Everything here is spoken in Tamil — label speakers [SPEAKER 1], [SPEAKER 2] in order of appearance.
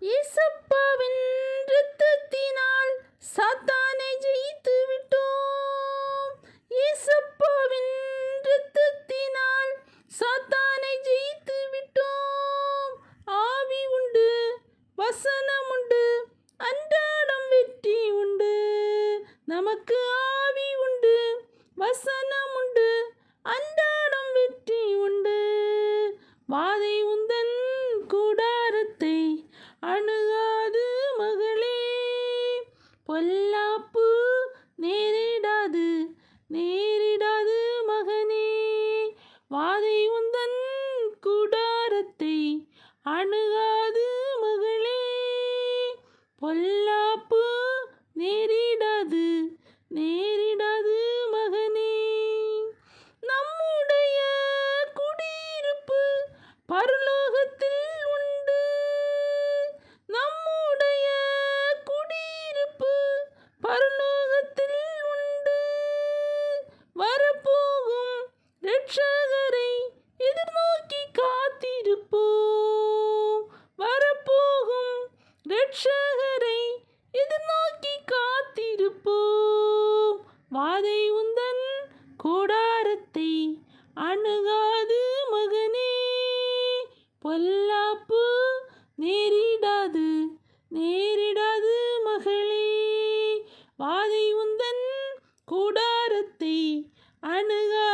[SPEAKER 1] இயேசப்பாவின் இரத்தத்தினால் சாத்தானை ஜெயித்து விட்டோம். இயேசப்பாவின் இரத்தத்தினால் சாத்தானை ஜெயித்து விட்டோம். ஆவி உண்டு, வசனம் உண்டு, அன்றாடம் வெற்றி உண்டு. நமக்கு ஆவி உண்டு, வசனம் உண்டு, அன்றாடம் வெற்றி உண்டு. வாதை உந்தன் கூடாரத்தை அணுகாது மகளே, பொல்லாப்பு நேரிடாது நேரிடாது மகனே. வாதை உந்தன் கூடாரத்தை அணுகாது மகளே, பொல்லாப்பு நேரிடாது நேரிடாது மகனே. நம்முடைய குடியிருப்பு பரலோகத்தில் உண்டு. நம்முடைய குடியிருப்பு பரலோகத்தில் உண்டு. வரப்போகும் இரட்சகரை எதிர்நோக்கி காத்திருப்போம். வரப்போகும் இரட்சகரை எதிர்நோக்கி காத்திருப்போம். வாதை உந்தன் கூடாரத்தை அணுகாது மகனே, பொல்லாப்பு நேரிடாது நேரிடாது மகளே. வாதை உந்தன் கூடாரத்தை அணுகாது